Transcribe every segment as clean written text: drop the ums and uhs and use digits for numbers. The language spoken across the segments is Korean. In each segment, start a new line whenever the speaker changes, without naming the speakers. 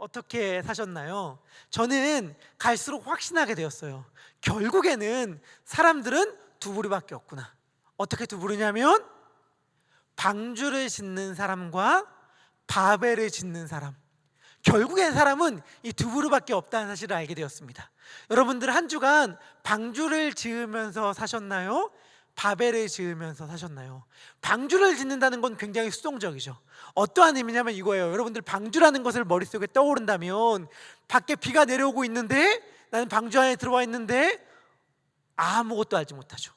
어떻게 사셨나요? 저는 갈수록 확신하게 되었어요. 결국에는 사람들은 두 부류밖에 없구나. 어떻게 두 부류냐면 방주를 짓는 사람과 바벨을 짓는 사람. 결국엔 사람은 이 두 부류밖에 없다는 사실을 알게 되었습니다. 여러분들 한 주간 방주를 지으면서 사셨나요? 바벨을 지으면서 사셨나요? 방주를 짓는다는 건 굉장히 수동적이죠. 어떠한 의미냐면 이거예요. 여러분들 방주라는 것을 머릿속에 떠오른다면 밖에 비가 내려오고 있는데 나는 방주 안에 들어와 있는데 아무것도 알지 못하죠.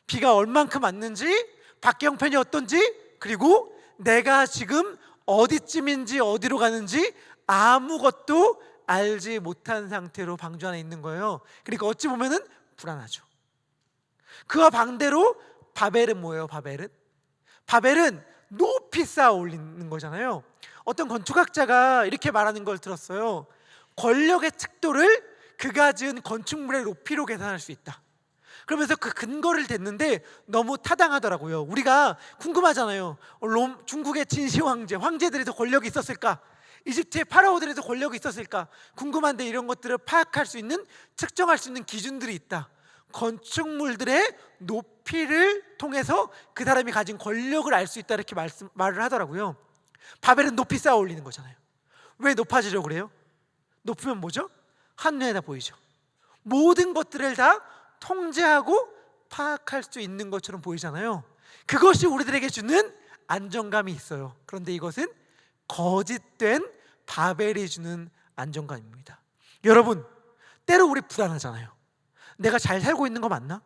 비가 얼만큼 왔는지, 밖의 형편이 어떤지, 그리고 내가 지금 어디쯤인지 어디로 가는지 아무것도 알지 못한 상태로 방주 안에 있는 거예요. 그러니까 어찌 보면은 불안하죠. 그와 반대로 바벨은 뭐예요? 바벨은 높이 쌓아 올리는 거잖아요. 어떤 건축학자가 이렇게 말하는 걸 들었어요. 권력의 척도를 그가 지은 건축물의 높이로 계산할 수 있다. 그러면서 그 근거를 댔는데 너무 타당하더라고요. 우리가 궁금하잖아요. 중국의 진시 황제들에서 권력이 있었을까? 이집트의 파라오들에서 권력이 있었을까? 궁금한데 이런 것들을 파악할 수 있는, 측정할 수 있는 기준들이 있다. 건축물들의 높이를 통해서 그 사람이 가진 권력을 알 수 있다, 이렇게 말을 하더라고요. 바벨은 높이 쌓아 올리는 거잖아요. 왜 높아지려고 그래요? 높으면 뭐죠? 한눈에 다 보이죠. 모든 것들을 다 통제하고 파악할 수 있는 것처럼 보이잖아요. 그것이 우리들에게 주는 안정감이 있어요. 그런데 이것은 거짓된 바벨이 주는 안정감입니다. 여러분, 때로 우리 불안하잖아요. 내가 잘 살고 있는 거 맞나?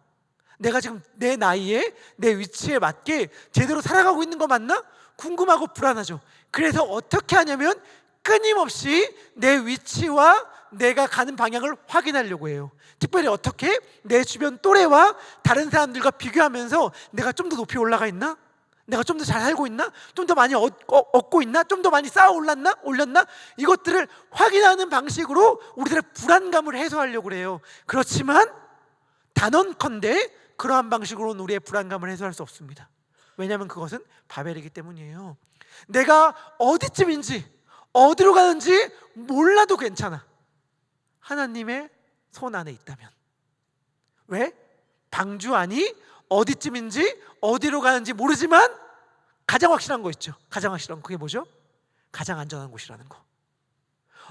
내가 지금 내 나이에 내 위치에 맞게 제대로 살아가고 있는 거 맞나? 궁금하고 불안하죠. 그래서 어떻게 하냐면 끊임없이 내 위치와 내가 가는 방향을 확인하려고 해요. 특별히 어떻게? 내 주변 또래와 다른 사람들과 비교하면서 내가 좀 더 높이 올라가 있나? 내가 좀 더 잘 살고 있나? 좀 더 많이 얻고 있나? 좀 더 많이 쌓아 올렸나? 이것들을 확인하는 방식으로 우리들의 불안감을 해소하려고 해요. 그렇지만 단언컨대 그러한 방식으로는 우리의 불안감을 해소할 수 없습니다. 왜냐하면 그것은 바벨이기 때문이에요. 내가 어디쯤인지 어디로 가는지 몰라도 괜찮아. 하나님의 손 안에 있다면. 왜? 방주 안이 어디쯤인지 어디로 가는지 모르지만 가장 확실한 거 있죠. 가장 확실한 거, 그게 뭐죠? 가장 안전한 곳이라는 거.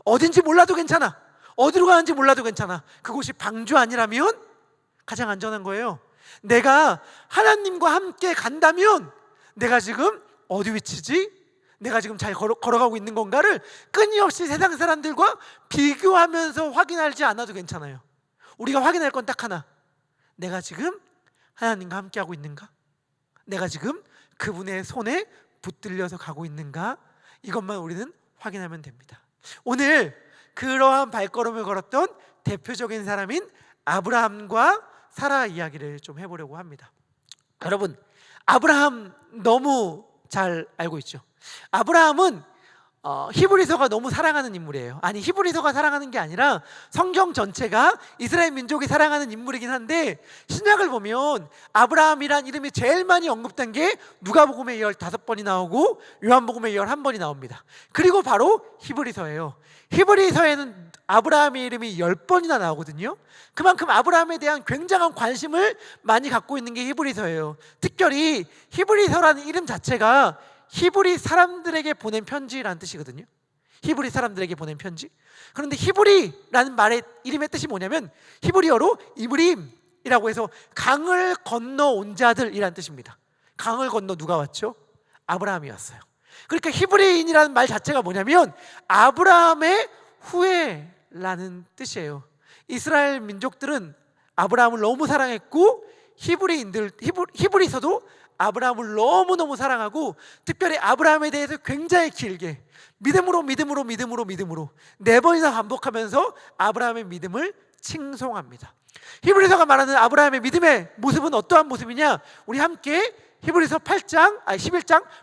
어딘지 몰라도 괜찮아. 어디로 가는지 몰라도 괜찮아. 그곳이 방주 안이라면 가장 안전한 거예요. 내가 하나님과 함께 간다면 내가 지금 어디 위치지? 내가 지금 잘 걸어가고 있는 건가를 끊임없이 세상 사람들과 비교하면서 확인하지 않아도 괜찮아요. 우리가 확인할 건 딱 하나. 내가 지금 하나님과 함께하고 있는가? 내가 지금 그분의 손에 붙들려서 가고 있는가? 이것만 우리는 확인하면 됩니다. 오늘 그러한 발걸음을 걸었던 대표적인 사람인 아브라함과 사라 이야기를 좀 해보려고 합니다. 여러분, 아브라함 너무 잘 알고 있죠. 아브라함은 히브리서가 너무 사랑하는 인물이에요. 아니, 히브리서가 사랑하는 게 아니라 성경 전체가 이스라엘 민족이 사랑하는 인물이긴 한데, 신약을 보면 아브라함이란 이름이 제일 많이 언급된 게 누가복음에 15번이 나오고 요한복음에 11번이 나옵니다. 그리고 바로 히브리서예요. 히브리서에는 아브라함의 이름이 10번이나 나오거든요. 그만큼 아브라함에 대한 굉장한 관심을 많이 갖고 있는 게 히브리서예요. 특별히 히브리서라는 이름 자체가 히브리 사람들에게 보낸 편지라는 뜻이거든요. 히브리 사람들에게 보낸 편지. 그런데 히브리라는 말의 이름의 뜻이 뭐냐면 히브리어로 이브림이라고 해서 강을 건너온 자들이라는 뜻입니다. 강을 건너 누가 왔죠? 아브라함이 왔어요. 그러니까 히브리인이라는 말 자체가 뭐냐면 아브라함의 후예라는 뜻이에요. 이스라엘 민족들은 아브라함을 너무 사랑했고 히브리서도 아브라함을 너무너무 사랑하고, 특별히 아브라함에 대해서 굉장히 길게 믿음으로 4번이나 반복하면서 아브라함의 믿음을 칭송합니다. 히브리서가 말하는 아브라함의 믿음의 모습은 어떠한 모습이냐? 우리 함께 히브리서 11장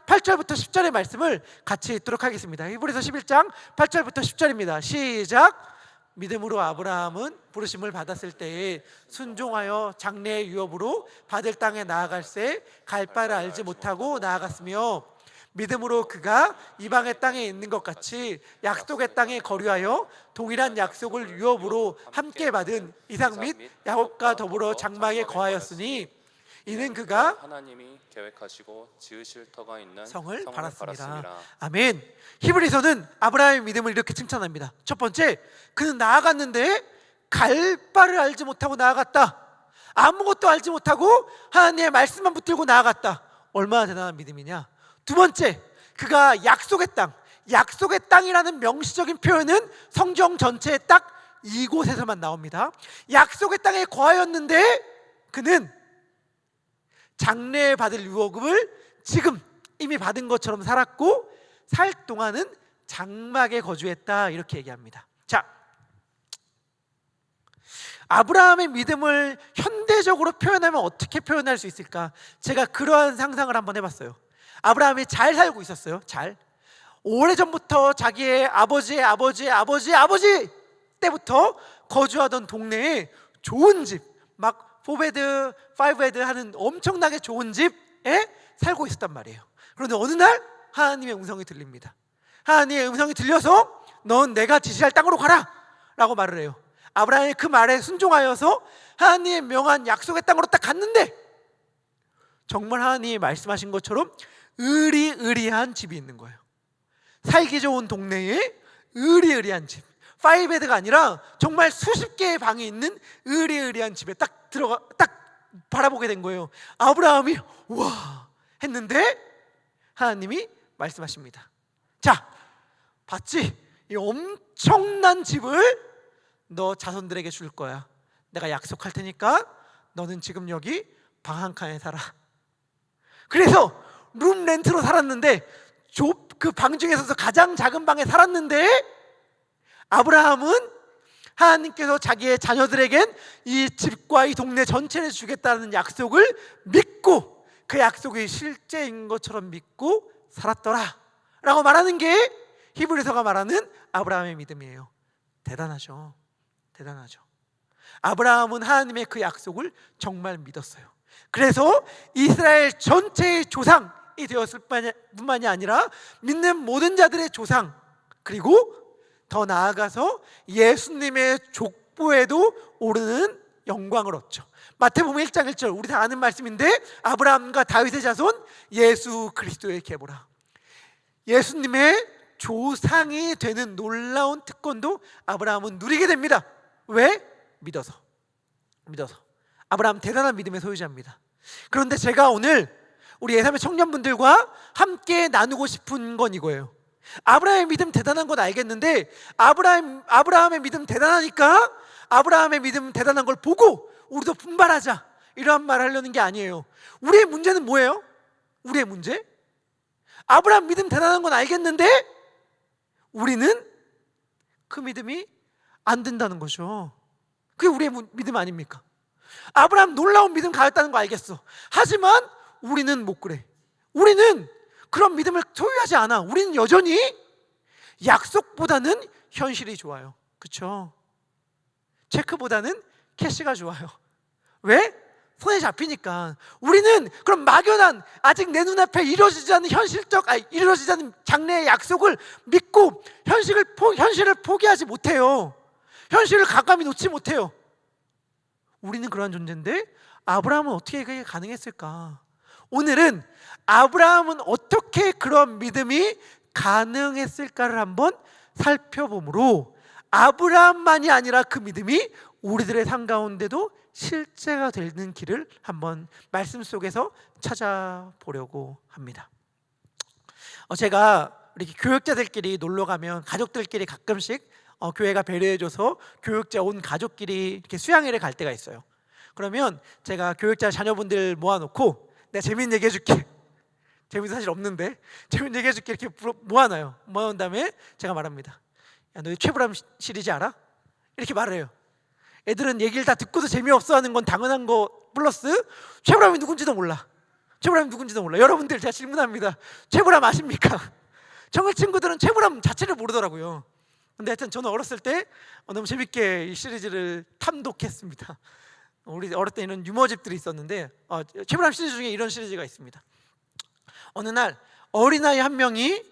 8절부터 10절의 말씀을 같이 읽도록 하겠습니다. 히브리서 11장 8절부터 10절입니다. 시작. 믿음으로 아브라함은 부르심을 받았을 때에 순종하여 장래의 유업으로 받을 땅에 나아갈새 갈 바를 알지 못하고 나아갔으며, 믿음으로 그가 이방의 땅에 있는 것 같이 약속의 땅에 거류하여 동일한 약속을 유업으로 함께 받은 이삭 및 야곱과 더불어 장막에 거하였으니 이는 그가
하나님이 계획하시고 지으실 터가 있는
성을
팔았습니다.
팔았습니다. 아멘. 히브리서는 아브라함의 믿음을 이렇게 칭찬합니다. 첫 번째, 그는 나아갔는데 갈 바를 알지 못하고 나아갔다. 아무것도 알지 못하고 하나님의 말씀만 붙들고 나아갔다. 얼마나 대단한 믿음이냐. 두 번째, 그가 약속의 땅이라는 명시적인 표현은 성경 전체에 딱 이곳에서만 나옵니다. 약속의 땅에 거하였는데 그는 장래에 받을 유업을 지금 이미 받은 것처럼 살았고 살 동안은 장막에 거주했다, 이렇게 얘기합니다. 자, 아브라함의 믿음을 현대적으로 표현하면 어떻게 표현할 수 있을까? 제가 그러한 상상을 한번 해봤어요. 아브라함이 잘 살고 있었어요. 잘. 오래전부터 자기의 아버지의 아버지 때부터 거주하던 동네에 좋은 집, 막 4베드, 5베드 하는 엄청나게 좋은 집에 살고 있었단 말이에요. 그런데 어느 날 하나님의 음성이 들립니다. 하나님의 음성이 들려서 넌 내가 지시할 땅으로 가라 라고 말을 해요. 아브라함이 그 말에 순종하여서 하나님의 명한 약속의 땅으로 딱 갔는데 정말 하나님이 말씀하신 것처럼 으리으리한 집이 있는 거예요. 살기 좋은 동네에 으리으리한 집, 5베드가 아니라 정말 수십 개의 방이 있는 으리으리한 집에 딱 바라보게 된 거예요. 아브라함이 우와 했는데 하나님이 말씀하십니다. 자, 봤지? 이 엄청난 집을 너 자손들에게 줄 거야. 내가 약속할 테니까 너는 지금 여기 방 한 칸에 살아. 그래서 룸 렌트로 살았는데 그 방 중에서도 가장 작은 방에 살았는데 아브라함은 하나님께서 자기의 자녀들에겐 이 집과 이 동네 전체를 주겠다는 약속을 믿고 그 약속이 실제인 것처럼 믿고 살았더라 라고 말하는 게 히브리서가 말하는 아브라함의 믿음이에요. 대단하죠. 대단하죠. 아브라함은 하나님의 그 약속을 정말 믿었어요. 그래서 이스라엘 전체의 조상이 되었을 뿐만이 아니라 믿는 모든 자들의 조상, 그리고 더 나아가서 예수님의 족보에도 오르는 영광을 얻죠. 마태복음 1장 1절, 우리 다 아는 말씀인데 아브라함과 다윗의 자손 예수 그리스도의 계보라. 예수님의 조상이 되는 놀라운 특권도 아브라함은 누리게 됩니다. 왜? 믿어서. 아브라함 대단한 믿음의 소유자입니다. 그런데 제가 오늘 우리 예삼의 청년분들과 함께 나누고 싶은 건 이거예요. 아브라함의 믿음 대단한 건 알겠는데 아브라함의 믿음 대단하니까 아브라함의 믿음 대단한 걸 보고 우리도 분발하자, 이러한 말을 하려는 게 아니에요. 우리의 문제는 뭐예요? 우리의 문제? 아브라함 믿음 대단한 건 알겠는데 우리는 그 믿음이 안 된다는 거죠. 그게 우리의 믿음 아닙니까? 아브라함 놀라운 믿음 가졌다는 거 알겠어. 하지만 우리는 못 그래. 우리는 그런 믿음을 소유하지 않아. 우리는 여전히 약속보다는 현실이 좋아요. 그렇죠? 체크보다는 캐시가 좋아요. 왜? 손에 잡히니까. 우리는 그럼 막연한 아직 내 눈앞에 이루어지지 않는 이루어지지 않는 장래의 약속을 믿고 현실을 포기하지 못해요. 현실을 가감히 놓지 못해요. 우리는 그러한 존재인데 아브라함은 어떻게 그게 가능했을까? 오늘은 아브라함은 어떻게 그런 믿음이 가능했을까를 한번 살펴보므로 아브라함만이 아니라 그 믿음이 우리들의 삶 가운데도 실제가 되는 길을 한번 말씀 속에서 찾아보려고 합니다. 제가 이렇게 교육자들끼리 놀러 가면 가족들끼리 가끔씩 교회가 배려해줘서 교육자 온 가족끼리 이렇게 수양회를 갈 때가 있어요. 그러면 제가 교육자 자녀분들 모아놓고 내가 재밌는 얘기 해줄게. 재밌는 사실 없는데 재밌는 얘기 해줄게. 이렇게 모아놔요. 모아놓은 다음에 제가 말합니다. 야, 너 최불암 시리즈 알아? 이렇게 말을 해요. 애들은 얘기를 다 듣고도 재미없어 하는 건 당연한 거 플러스 최불암이 누군지도 몰라. 여러분들 제가 질문합니다. 최불암 아십니까? 정글 친구들은 최불암 자체를 모르더라고요. 근데 하여튼 저는 어렸을 때 너무 재밌게 이 시리즈를 탐독했습니다. 우리 어릴 때 이런 유머집들이 있었는데 최불암 시리즈 중에 이런 시리즈가 있습니다. 어느 날 어린아이 한 명이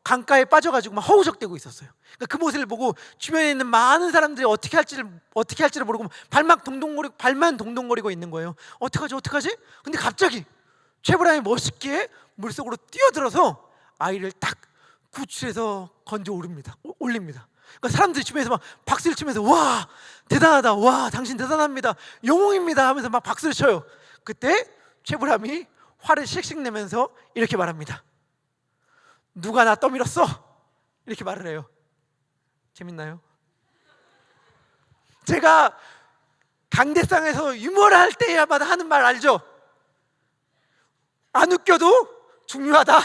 강가에 빠져가지고 막 허우적대고 있었어요. 그러니까 그 모습을 보고 주변에 있는 많은 사람들이 어떻게 할지를 모르고 발만 동동거리고 있는 거예요. 어떡하지? 근데 갑자기 최불암이 멋있게 물속으로 뛰어들어서 아이를 딱 구출해서 건져 올립니다. 그러니까 사람들이 주변에서 막 박수를 치면서 와 대단하다, 와 당신 대단합니다, 영웅입니다 하면서 막 박수를 쳐요. 그때 최불암이 화를 씩씩 내면서 이렇게 말합니다. 누가 나 떠밀었어? 이렇게 말을 해요. 재밌나요? 제가 강대상에서 유머를 할 때마다 하는 말 알죠? 안 웃겨도 중요하다.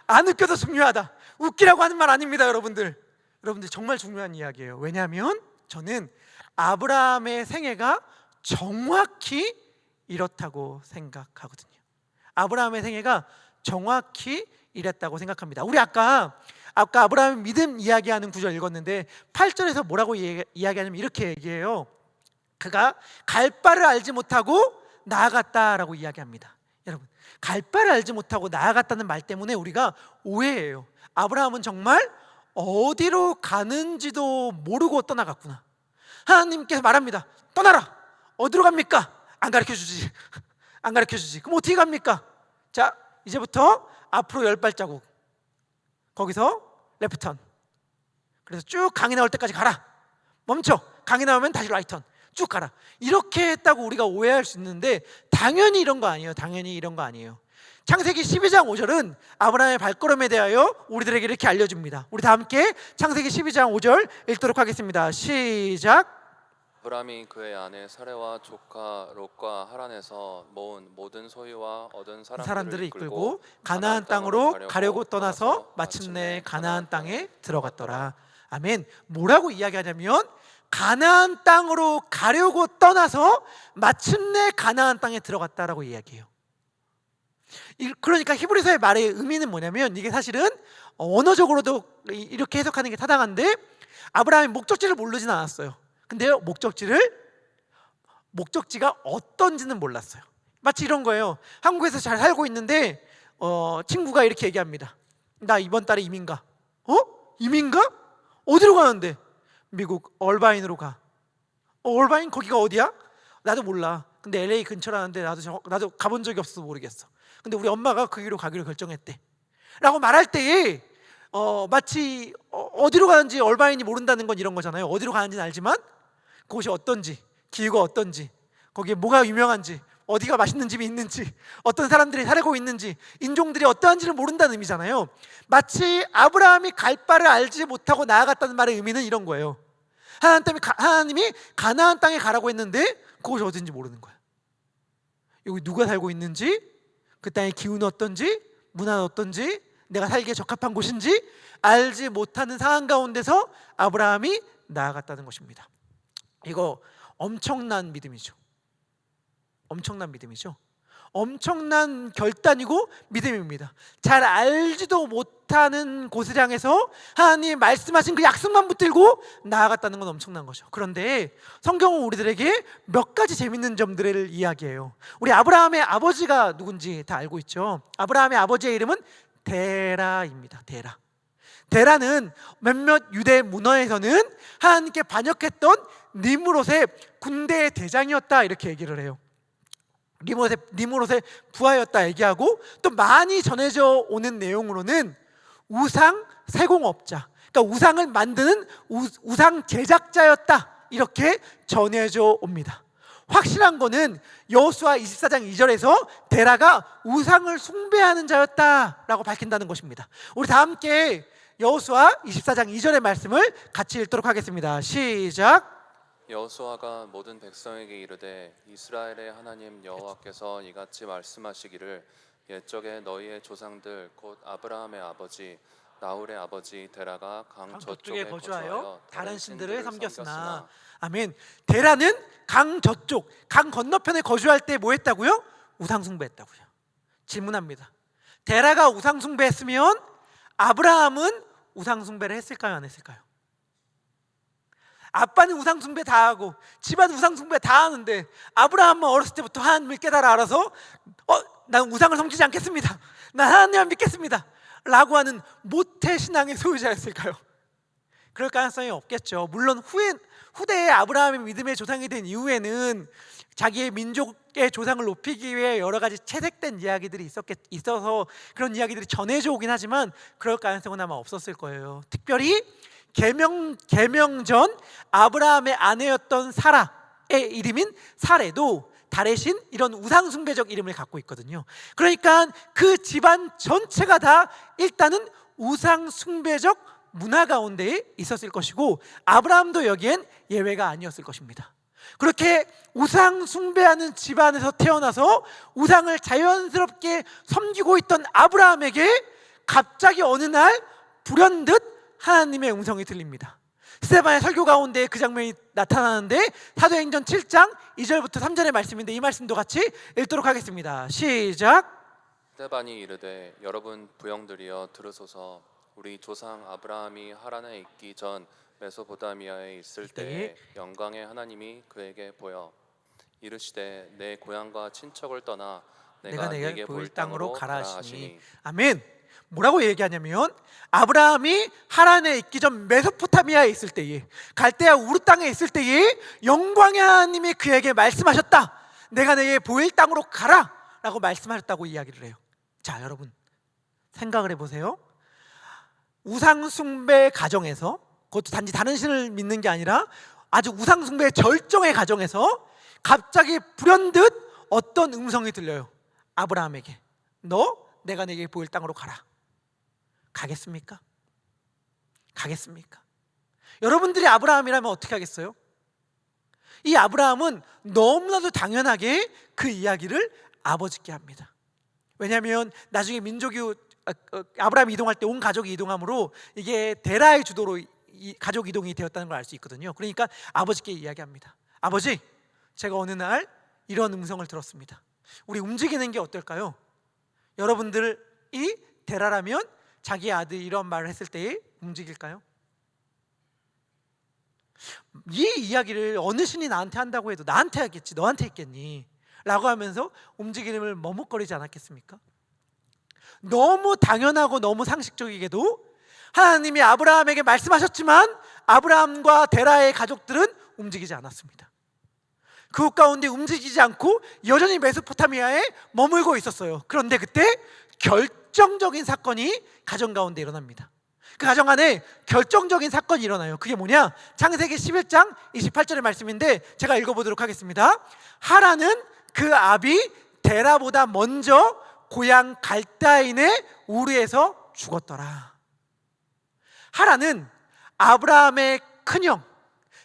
안 웃겨도 중요하다. 웃기라고 하는 말 아닙니다, 여러분들. 여러분들 정말 중요한 이야기예요. 왜냐하면 저는 아브라함의 생애가 정확히 이렇다고 생각하거든요. 아브라함의 생애가 정확히 이랬다고 생각합니다. 우리 아까 아브라함의 믿음 이야기하는 구절 읽었는데 8절에서 뭐라고 이야기하냐면 이렇게 얘기해요. 그가 갈 바를 알지 못하고 나아갔다라고 이야기합니다. 여러분, 갈 바를 알지 못하고 나아갔다는 말 때문에 우리가 오해해요. 아브라함은 정말 어디로 가는지도 모르고 떠나갔구나. 하나님께서 말합니다. 떠나라. 어디로 갑니까? 안 가르쳐주지. 안 가르쳐주지. 그럼 어떻게 갑니까? 자, 이제부터 앞으로 10발자국, 거기서 레프턴, 그래서 쭉 강이 나올 때까지 가라. 멈춰. 강이 나오면 다시 라이턴, 쭉 가라. 이렇게 했다고 우리가 오해할 수 있는데 당연히 이런 거 아니에요. 당연히 이런 거 아니에요. 창세기 12장 5절은 아브라함의 발걸음에 대하여 우리들에게 이렇게 알려줍니다. 우리 다 함께 창세기 12장 5절 읽도록 하겠습니다. 시작.
아브라함이 그의 아내 사레와 조카 롯과 하란에서 모은 모든 소유와 얻은
사람들을 이끌고 가나안 땅으로 가려고 떠나서 마침내 가나안 땅에 들어갔더라. 아멘. 뭐라고 이야기하냐면 가나안 땅으로 가려고 떠나서 마침내 가나안 땅에 들어갔다라고 이야기해요. 그러니까 히브리서의 말의 의미는 뭐냐면 이게 사실은 언어적으로도 이렇게 해석하는 게 타당한데 아브라함이 목적지를 모르진 않았어요. 근데요, 목적지가 어떤지는 몰랐어요. 마치 이런 거예요. 한국에서 잘 살고 있는데 친구가 이렇게 얘기합니다. 나 이번 달에 이민 가. 이민 가? 어디로 가는데? 미국 얼바인으로 가. 얼바인 거기가 어디야? 나도 몰라. 근데 LA 근처라는데 나도 가본 적이 없어서 모르겠어. 근데 우리 엄마가 그 길로 가기로 결정했대 라고 말할 때에 마치 어디로 가는지 얼바인이 모른다는 건 이런 거잖아요. 어디로 가는지는 알지만 그곳이 어떤지, 기후가 어떤지, 거기에 뭐가 유명한지, 어디가 맛있는 집이 있는지, 어떤 사람들이 살고 있는지, 인종들이 어떠한지를 모른다는 의미잖아요. 마치 아브라함이 갈 바를 알지 못하고 나아갔다는 말의 의미는 이런 거예요. 하나님이 가나안 땅에 가라고 했는데 그곳이 어딘지 모르는 거야. 여기 누가 살고 있는지, 그 땅의 기후는 어떤지, 문화는 어떤지, 내가 살기에 적합한 곳인지 알지 못하는 상황 가운데서 아브라함이 나아갔다는 것입니다. 이거 엄청난 믿음이죠. 엄청난 믿음이죠. 엄청난 결단이고 믿음입니다. 잘 알지도 못하는 곳을 향해서 하나님이 말씀하신 그 약속만 붙들고 나아갔다는 건 엄청난 거죠. 그런데 성경은 우리들에게 몇 가지 재밌는 점들을 이야기해요. 우리 아브라함의 아버지가 누군지 다 알고 있죠. 아브라함의 아버지의 이름은 데라입니다. 데라는 몇몇 유대 문화에서는 하나님께 반역했던 니므롯의 군대의 대장이었다 이렇게 얘기를 해요. 니므롯의 부하였다 얘기하고, 또 많이 전해져 오는 내용으로는 우상 세공업자, 그러니까 우상을 만드는 우상 제작자였다 이렇게 전해져 옵니다. 확실한 거는 여호수아 24장 2절에서 데라가 우상을 숭배하는 자였다라고 밝힌다는 것입니다. 우리 다 함께 여호수아 24장 2절의 말씀을 같이 읽도록 하겠습니다. 시작.
여호수아가 모든 백성에게 이르되 이스라엘의 하나님 여호와께서 이같이 말씀하시기를 옛적에 너희의 조상들 곧 아브라함의 아버지 나홀의 아버지 데라가 강 저쪽에 거주하여
다른 신들을 섬겼으나. 아멘. 데라는 강 저쪽, 강 건너편에 거주할 때 뭐 했다고요? 우상 숭배했다고요. 질문합니다. 데라가 우상 숭배했으면 아브라함은 우상 숭배를 했을까요, 안 했을까요? 아빠는 우상 숭배 다 하고 집안 우상 숭배 다 하는데 아브라함은 어렸을 때부터 하나님을 깨달아 알아서 난 우상을 섬기지 않겠습니다. 나 하나님만 믿겠습니다 라고 하는 모태신앙의 소유자였을까요? 그럴 가능성이 없겠죠. 물론 후대에 아브라함이 믿음의 조상이 된 이후에는 자기의 민족의 조상을 높이기 위해 여러 가지 채색된 이야기들이 있어서 그런 이야기들이 전해져 오긴 하지만 그럴 가능성은 아마 없었을 거예요. 특별히 계명 전 아브라함의 아내였던 사라의 이름인 사레도 달의 신, 이런 우상 숭배적 이름을 갖고 있거든요. 그러니까 그 집안 전체가 다 일단은 우상 숭배적 문화 가운데에 있었을 것이고 아브라함도 여기엔 예외가 아니었을 것입니다. 그렇게 우상 숭배하는 집안에서 태어나서 우상을 자연스럽게 섬기고 있던 아브라함에게 갑자기 어느 날 불현듯 하나님의 음성이 들립니다. 스데반의 설교 가운데 그 장면이 나타나는데 사도행전 7장 2절부터 3절의 말씀인데 이 말씀도 같이 읽도록 하겠습니다. 시작.
스데반이 이르되 여러분 부형들이여 들으소서. 우리 조상 아브라함이 하란에 있기 전 메소포타미아에 있을 때에 영광의 하나님이 그에게 보여 이르시되 내 고향과 친척을 떠나 내가 네게 보일 땅으로 가라 하시니.
아멘. 뭐라고 얘기하냐면 아브라함이 하란에 있기 전 메소포타미아에 있을 때에 갈대아 우르 땅에 있을 때에 영광의 하나님이 그에게 말씀하셨다. 내가 내게 보일 땅으로 가라 라고 말씀하셨다고 이야기를 해요. 자, 여러분 생각을 해보세요. 우상숭배 가정에서, 그것도 단지 다른 신을 믿는 게 아니라 아주 우상숭배의 절정의 가정에서 갑자기 불현듯 어떤 음성이 들려요. 아브라함에게 너 내가 내게 보일 땅으로 가라. 가겠습니까? 가겠습니까? 여러분들이 아브라함이라면 어떻게 하겠어요? 이 아브라함은 너무나도 당연하게 그 이야기를 아버지께 합니다. 왜냐하면 나중에 아브라함이 이동할 때 온 가족이 이동함으로 이게 데라의 주도로 가족 이동이 되었다는 걸 알 수 있거든요. 그러니까 아버지께 이야기합니다. 아버지, 제가 어느 날 이런 음성을 들었습니다. 우리 움직이는 게 어떨까요? 여러분들이 데라라면 자기 아들이 이런 말을 했을 때에 움직일까요? 이 이야기를 어느 신이 나한테 한다고 해도 나한테 하겠지, 너한테 했겠니? 라고 하면서 움직임을 머뭇거리지 않았겠습니까? 너무 당연하고 너무 상식적이게도 하나님이 아브라함에게 말씀하셨지만 아브라함과 데라의 가족들은 움직이지 않았습니다. 그곳 가운데 움직이지 않고 여전히 메소포타미아에 머물고 있었어요. 그런데 그때 결정적인 사건이 가정 가운데 일어납니다. 그 가정 안에 결정적인 사건이 일어나요. 그게 뭐냐? 창세기 11장 28절의 말씀인데 제가 읽어보도록 하겠습니다. 하란은 그 아비 데라보다 먼저 고향 갈대아인의 우르에서 죽었더라. 하란은 아브라함의 큰형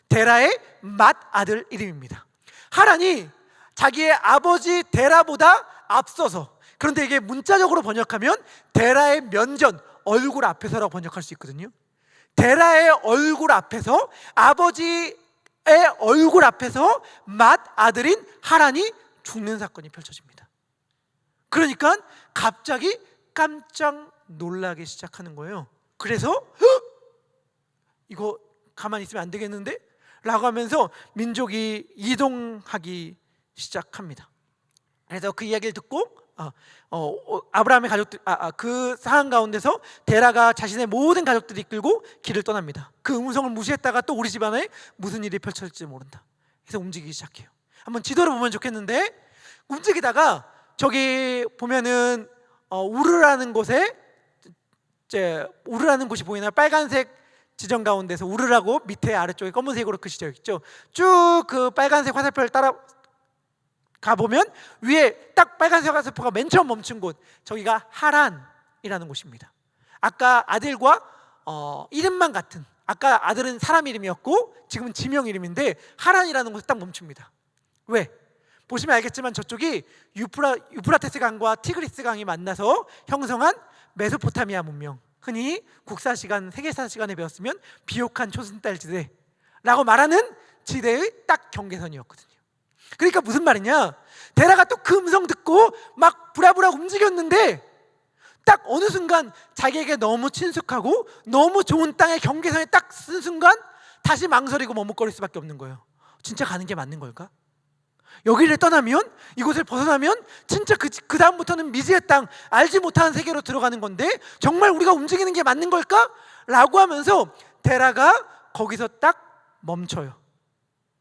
데라의 맏아들 이름입니다. 하란이 자기의 아버지 데라보다 앞서서, 그런데 이게 문자적으로 번역하면 데라의 면전, 얼굴 앞에서라고 번역할 수 있거든요. 데라의 얼굴 앞에서, 아버지의 얼굴 앞에서 맏아들인 하란이 죽는 사건이 펼쳐집니다. 그러니까 갑자기 깜짝 놀라기 시작하는 거예요. 그래서 이거 가만히 있으면 안 되겠는데? 라고 하면서 민족이 이동하기 시작합니다. 그래서 그 이야기를 듣고 아브라함의 가족들, 그 상황 가운데서 데라가 자신의 모든 가족들을 이끌고 길을 떠납니다. 그 음성을 무시했다가 또 우리 집안에 무슨 일이 펼쳐질지 모른다. 그래서 움직이기 시작해요. 한번 지도를 보면 좋겠는데, 움직이다가 저기 보면은 우르라는 곳에, 우르라는 곳이 보이나요? 빨간색 지점 가운데서 우르라고 밑에 아래쪽에 검은색으로 글씨되어 있죠. 쭉 그 빨간색 화살표를 따라 가보면 위에 딱 빨간색 화살표가 맨 처음 멈춘 곳, 저기가 하란이라는 곳입니다. 아까 아들과 이름만 같은, 아까 아들은 사람 이름이었고 지금은 지명 이름인데 하란이라는 곳에 딱 멈춥니다. 왜? 보시면 알겠지만 저쪽이 유프라테스 강과 티그리스 강이 만나서 형성한 메소포타미아 문명, 흔히 국사시간, 세계사시간에 배웠으면 비옥한 초승달 지대라고 말하는 지대의 딱 경계선이었거든요. 그러니까 무슨 말이냐, 데라가 또 그 음성 듣고 막 부랴부랴 움직였는데 딱 어느 순간 자기에게 너무 친숙하고 너무 좋은 땅의 경계선에 딱 쓴 순간 다시 망설이고 머뭇거릴 수밖에 없는 거예요. 진짜 가는 게 맞는 걸까? 여기를 떠나면, 이곳을 벗어나면 진짜 그 다음부터는 미지의 땅, 알지 못하는 세계로 들어가는 건데 정말 우리가 움직이는 게 맞는 걸까? 라고 하면서 데라가 거기서 딱 멈춰요.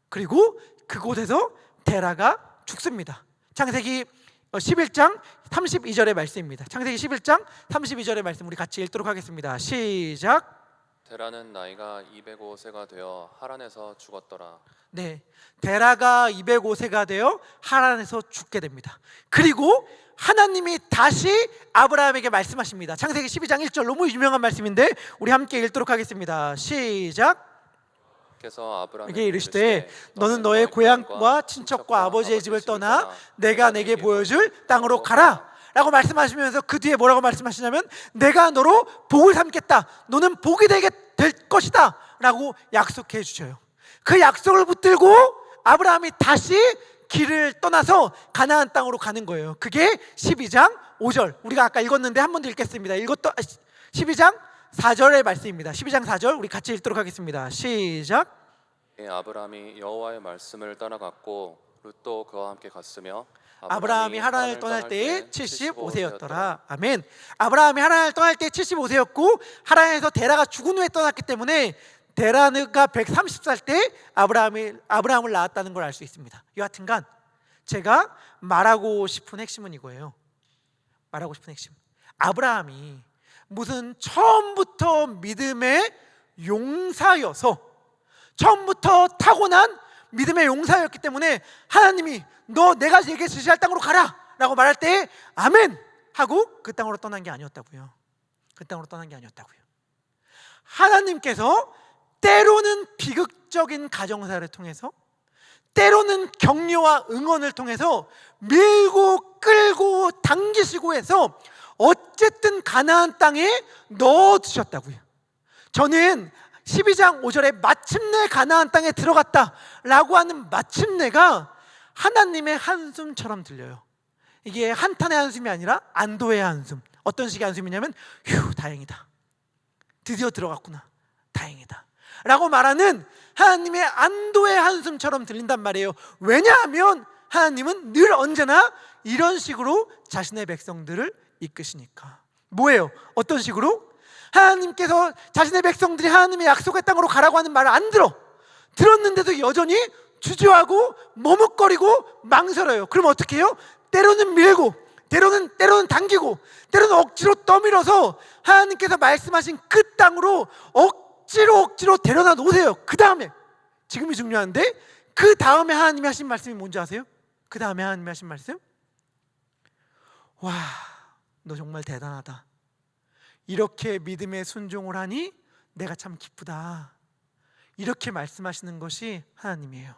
그리고 그곳에서 데라가 죽습니다. 창세기 11장 32절의 말씀입니다. 창세기 11장 32절의 말씀 우리 같이 읽도록 하겠습니다. 시작.
데라는 나이가 205세가 되어 하란에서 죽었더라.
네, 데라가 205세가 되어 하란에서 죽게 됩니다. 그리고 하나님이 다시 아브라함에게 말씀하십니다. 창세기 12장 1절 너무 유명한 말씀인데 우리 함께 읽도록 하겠습니다. 시작.
께서 아브라함에게
이게 이르시되 너는 너의 고향과 친척과 아버지의 집을 떠나 내가 내게 보여줄 땅으로 가라 라고 말씀하시면서 그 뒤에 뭐라고 말씀하시냐면 내가 너로 복을 삼겠다, 너는 복이 되게 될 것이다 라고 약속해 주셔요. 그 약속을 붙들고 아브라함이 다시 길을 떠나서 가나안 땅으로 가는 거예요. 그게 12장 5절 우리가 아까 읽었는데 한 번 더 읽겠습니다. 12장 4절의 말씀입니다. 12장 4절 우리 같이 읽도록 하겠습니다. 시작.
아브라함이 여호와의 말씀을 따라갔고 룻도 그와 함께 갔으며
아브라함이 하란을 떠날 때에 75세였더라. 아멘. 아브라함이 하란을 떠날 때 75세였고 하란에서 데라가 죽은 후에 떠났기 때문에 데라가 130살 때 아브라함을 낳았다는 걸 알 수 있습니다. 여하튼간 제가 말하고 싶은 핵심은 이거예요. 말하고 싶은 핵심, 아브라함이 무슨 처음부터 믿음의 용사여서 처음부터 타고난 믿음의 용사였기 때문에 하나님이 너 내가 얘기해 지시할 땅으로 가라 라고 말할 때 아멘 하고 그 땅으로 떠난 게 아니었다고요. 그 땅으로 떠난 게 아니었다고요. 하나님께서 때로는 비극적인 가정사를 통해서, 때로는 격려와 응원을 통해서 밀고 끌고 당기시고 해서 어쨌든 가나안 땅에 넣어주셨다고요. 저는 12장 5절에 마침내 가나안 땅에 들어갔다 라고 하는 마침내가 하나님의 한숨처럼 들려요. 이게 한탄의 한숨이 아니라 안도의 한숨. 어떤 식의 한숨이냐면 휴 다행이다, 드디어 들어갔구나, 다행이다 라고 말하는 하나님의 안도의 한숨처럼 들린단 말이에요. 왜냐하면 하나님은 늘 언제나 이런 식으로 자신의 백성들을 이끄시니까. 뭐예요? 어떤 식으로? 하나님께서 자신의 백성들이 하나님의 약속의 땅으로 가라고 하는 말을 안 들었는데도 여전히 주저하고 머뭇거리고 망설여요. 그럼 어떻게 해요? 때로는 밀고 때로는 당기고 때로는 억지로 떠밀어서 하나님께서 말씀하신 그 땅으로 억지로 데려다 놓으세요. 그 다음에, 지금이 중요한데 그 다음에 하나님이 하신 말씀이 뭔지 아세요? 그 다음에 하나님이 하신 말씀? 와, 너 정말 대단하다, 이렇게 믿음에 순종을 하니 내가 참 기쁘다, 이렇게 말씀하시는 것이 하나님이에요.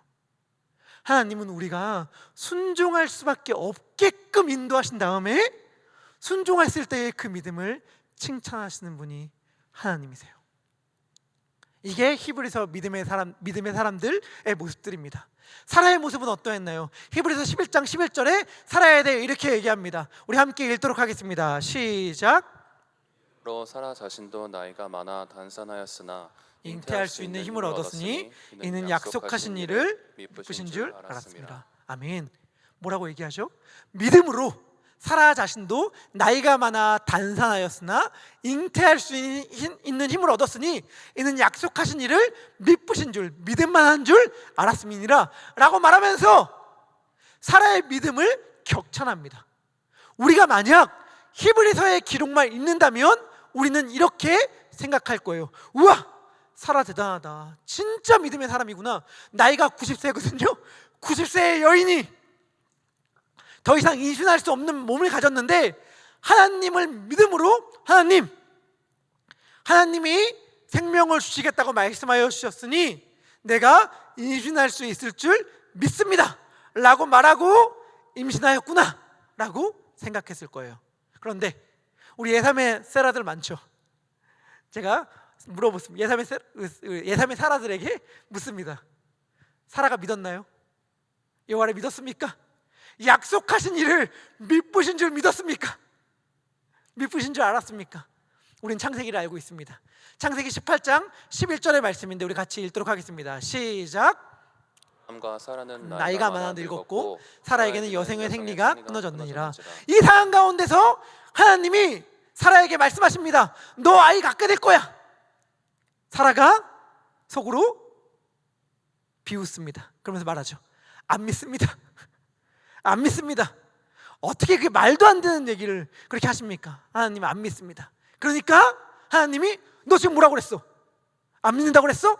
하나님은 우리가 순종할 수밖에 없게끔 인도하신 다음에 순종했을 때의 그 믿음을 칭찬하시는 분이 하나님이세요. 이게 히브리서 믿음의 사람들의 모습들입니다. 사라의 모습은 어떠했나요? 히브리서 11장 11절에 사라에 대해 이렇게 얘기합니다. 우리 함께 읽도록 하겠습니다. 시작.
로 사라 자신도 나이가 많아 단산하였으나
잉태할 수 있는 힘을 얻었으니 이는 약속하신 일을 미쁘신 줄 알았습니다. 아멘. 뭐라고 얘기하죠? 믿음으로 사라 자신도 나이가 많아 단산하였으나 잉태할 수 있는 힘을 얻었으니 이는 약속하신 일을 미쁘신 줄, 믿음만 한 줄 알았음이니라 라고 말하면서 사라의 믿음을 격찬합니다. 우리가 만약 히브리서의 기록만 읽는다면 우리는 이렇게 생각할 거예요. 우와, 사라 대단하다, 진짜 믿음의 사람이구나. 나이가 90세거든요 90세의 여인이 더 이상 임신할 수 없는 몸을 가졌는데 하나님을 믿음으로 하나님이 생명을 주시겠다고 말씀하여 주셨으니 내가 임신할 수 있을 줄 믿습니다 라고 말하고 임신하였구나 라고 생각했을 거예요. 그런데 우리 예삼의 세라들 많죠. 제가 물어보습니다. 예삼의 사라들에게 묻습니다. 사라가 믿었나요? 여호와를 믿었습니까? 약속하신 일을 미쁘신 줄 믿었습니까? 미쁘신 줄 알았습니까? 우린 창세기를 알고 있습니다. 창세기 18장 11절의 말씀인데 우리 같이 읽도록 하겠습니다. 시작.
아브라함과 사라는
나이가 많아 늙었고 사라에게는 여생의 생리가 끊어졌느니라. 이 상황 가운데서 하나님이 사라에게 말씀하십니다. 너 아이 갖게 될 거야. 사라가 속으로 비웃습니다. 그러면서 말하죠. 안 믿습니다. 안 믿습니다. 어떻게 그게 말도 안 되는 얘기를 그렇게 하십니까? 하나님 안 믿습니다. 그러니까 하나님이 너 지금 뭐라고 그랬어? 안 믿는다고 그랬어?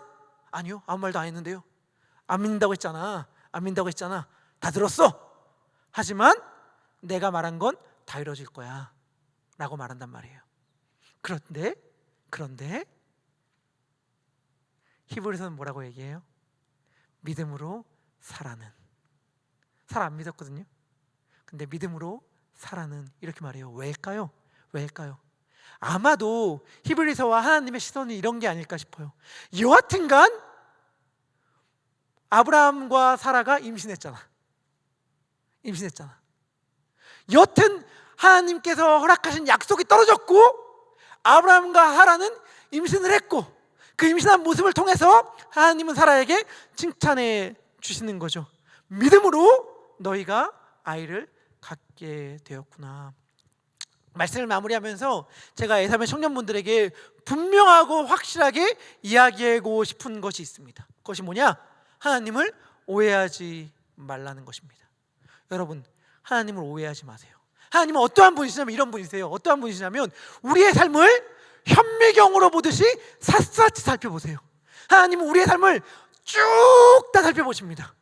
아니요, 아무 말도 안 했는데요. 안 믿는다고 했잖아. 안 믿는다고 했잖아. 다 들었어. 하지만 내가 말한 건 다 이루어질 거야 라고 말한단 말이에요. 그런데 히브리서는 뭐라고 얘기해요? 믿음으로 사라는. 사라 안 믿었거든요. 근데 믿음으로 사라는 이렇게 말해요. 왜일까요? 아마도 히브리서와 하나님의 시선이 이런 게 아닐까 싶어요. 여하튼간 아브라함과 사라가 임신했잖아. 여튼 하나님께서 허락하신 약속이 떨어졌고 아브라함과 사라는 임신을 했고 그 임신한 모습을 통해서 하나님은 사라에게 칭찬해 주시는 거죠. 믿음으로 너희가 아이를 갖게 되었구나. 말씀을 마무리하면서 제가 예삼의 청년분들에게 분명하고 확실하게 이야기하고 싶은 것이 있습니다. 그것이 뭐냐? 하나님을 오해하지 말라는 것입니다. 여러분, 하나님을 오해하지 마세요. 하나님은 어떠한 분이시냐면 이런 분이세요. 어떠한 분이시냐면 우리의 삶을 현미경으로 보듯이 샅샅이 살펴보세요. 하나님은 우리의 삶을 쭉 다 살펴보십니다.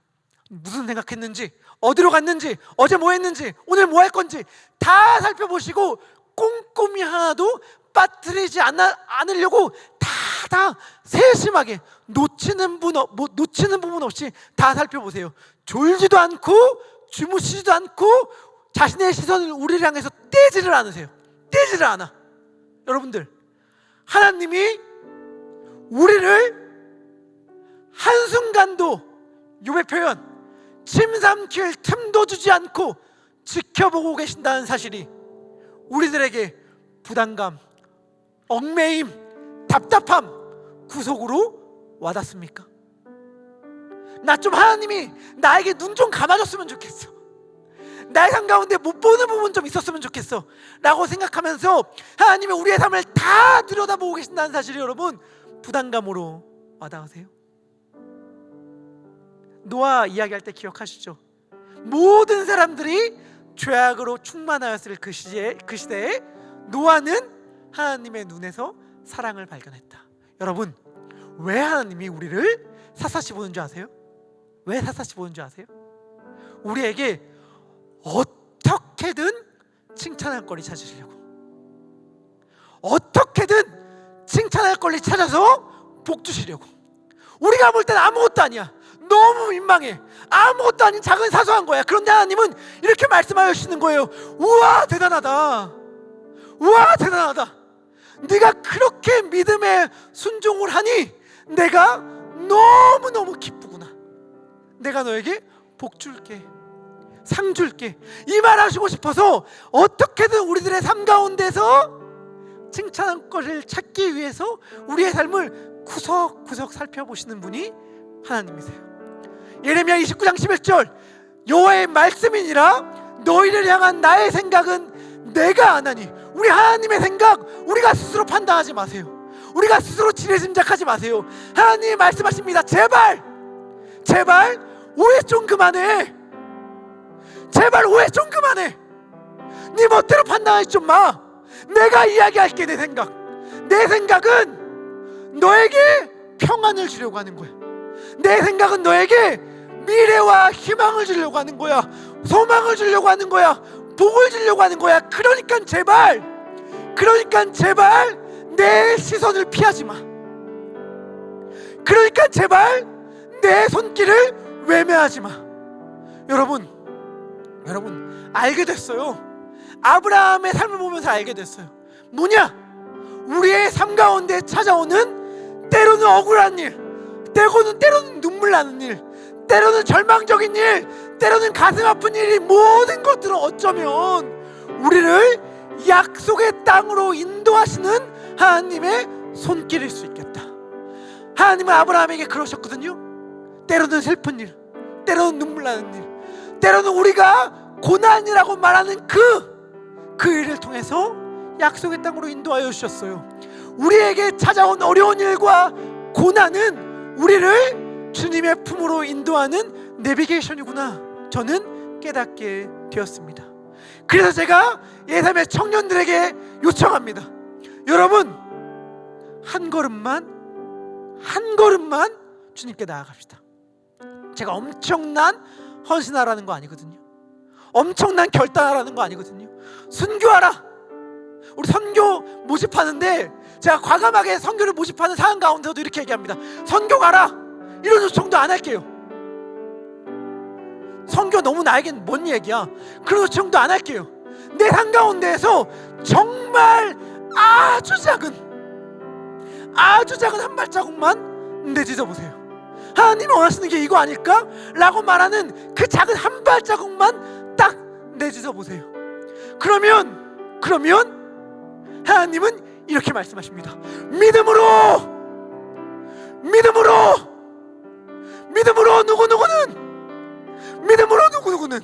무슨 생각했는지, 어디로 갔는지, 어제 뭐 했는지, 오늘 뭐 할 건지 다 살펴보시고 꼼꼼히 하나도 빠뜨리지 않으려고 다 세심하게 놓치는 부분 없이 다 살펴보세요. 졸지도 않고 주무시지도 않고 자신의 시선을 우리를 향해서 떼지를 않아. 여러분들, 하나님이 우리를 한순간도 욥의 표현 침 삼킬 틈도 주지 않고 지켜보고 계신다는 사실이 우리들에게 부담감, 얽매임, 답답함, 구속으로 와닿습니까? 나 좀 하나님이 나에게 눈 좀 감아줬으면 좋겠어. 나의 삶 가운데 못 보는 부분 좀 있었으면 좋겠어 라고 생각하면서 하나님이 우리의 삶을 다 들여다보고 계신다는 사실이 여러분 부담감으로 와닿으세요? 노아 이야기할 때 기억하시죠? 모든 사람들이 죄악으로 충만하였을 그 시대에 노아는 하나님의 눈에서 사랑을 발견했다. 여러분, 왜 하나님이 우리를 샅샅이 보는 줄 아세요? 왜 샅샅이 보는 줄 아세요? 우리에게 어떻게든 칭찬할 거리 찾으시려고, 어떻게든 칭찬할 거리 찾아서 복 주시려고. 우리가 볼 때는 아무것도 아니야. 너무 민망해. 아무것도 아닌 작은 사소한 거야. 그런데 하나님은 이렇게 말씀하여 주시는 거예요. 우와 대단하다. 네가 그렇게 믿음에 순종을 하니 내가 너무너무 기쁘구나. 내가 너에게 복 줄게, 상 줄게. 이 말 하시고 싶어서 어떻게든 우리들의 삶 가운데서 칭찬할 것을 찾기 위해서 우리의 삶을 구석구석 살펴보시는 분이 하나님이세요. 예레미야 29장 11절 여호와의 말씀이니라 너희를 향한 나의 생각은 내가 아나니. 우리 하나님의 생각 우리가 스스로 판단하지 마세요. 우리가 스스로 지레짐작하지 마세요. 하나님이 말씀하십니다. 제발 오해 좀 그만해. 네 멋대로 판단하지 좀 마. 내가 이야기할게. 내 생각은 너에게 평안을 주려고 하는 거야. 내 생각은 너에게 미래와 희망을 주려고 하는 거야. 소망을 주려고 하는 거야. 복을 주려고 하는 거야. 그러니까 제발 내 시선을 피하지 마. 그러니까 제발 내 손길을 외면하지 마. 여러분 알게 됐어요. 아브라함의 삶을 보면서 알게 됐어요. 뭐냐? 우리의 삶 가운데 찾아오는 때로는 억울한 일, 때로는 눈물 나는 일, 때로는 절망적인 일, 때로는 가슴 아픈 일이 모든 것들은 어쩌면 우리를 약속의 땅으로 인도하시는 하나님의 손길일 수 있겠다. 하나님은 아브라함에게 그러셨거든요. 때로는 슬픈 일, 때로는 눈물 나는 일, 때로는 우리가 고난이라고 말하는 그 일을 통해서 약속의 땅으로 인도하여 주셨어요. 우리에게 찾아온 어려운 일과 고난은 우리를 주님의 품으로 인도하는 내비게이션이구나, 저는 깨닫게 되었습니다. 그래서 제가 예삼의 청년들에게 요청합니다. 여러분, 한 걸음만 주님께 나아갑시다. 제가 엄청난 헌신하라는 거 아니거든요. 엄청난 결단하라는 거 아니거든요. 순교하라. 우리 선교 모집하는데 제가 과감하게 선교를 모집하는 사람 가운데서도 이렇게 얘기합니다. 선교 가라, 이런 요청도 안 할게요. 선교 너무 나에겐 먼 얘기야. 그런 요청도 안 할게요. 내 삶 가운데에서 정말 아주 작은 한 발자국만 내딛어 보세요. 하나님이 원하시는 게 이거 아닐까? 라고 말하는 그 작은 한 발자국만 딱 내딛어 보세요. 그러면 하나님은 이렇게 말씀하십니다. 믿음으로 누구누구는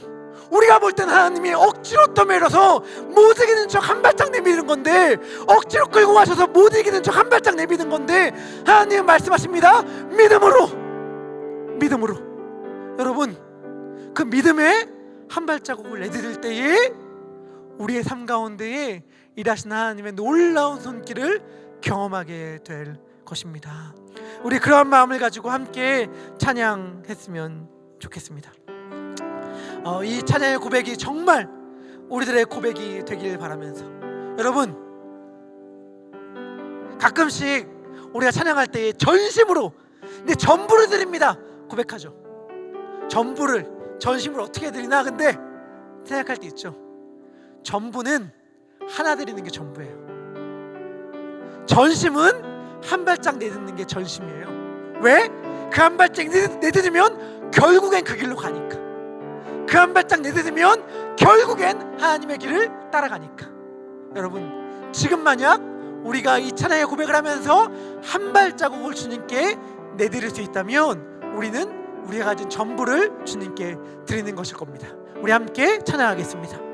우리가 볼 때는 하나님이 억지로 떠밀어서 못 이기는 척 한 발짝 내미는 건데, 억지로 끌고 가셔서 못 이기는 척 한 발짝 내미는 건데, 하나님은 말씀하십니다. 믿음으로. 여러분, 그 믿음의 한 발자국을 내디딜 때에 우리의 삶 가운데에 일하시는 하나님의 놀라운 손길을 경험하게 될 것입니다. 우리 그러한 마음을 가지고 함께 찬양했으면 좋겠습니다. 이 찬양의 고백이 정말 우리들의 고백이 되길 바라면서, 여러분, 가끔씩 우리가 찬양할 때 전심으로 내 전부를 드립니다 고백하죠. 전심을 어떻게 드리나? 근데 생각할 때 있죠. 전부는 하나 드리는 게 전부예요. 전심은 한 발짝 내딛는 게 전심이에요. 왜? 그 한 발짝 내딛으면 결국엔 그 길로 가니까. 그 한 발짝 내딛으면 결국엔 하나님의 길을 따라가니까. 여러분, 지금 만약 우리가 이 찬양의 고백을 하면서 한 발자국을 주님께 내드릴 수 있다면 우리는 우리가 가진 전부를 주님께 드리는 것일 겁니다. 우리 함께 찬양하겠습니다.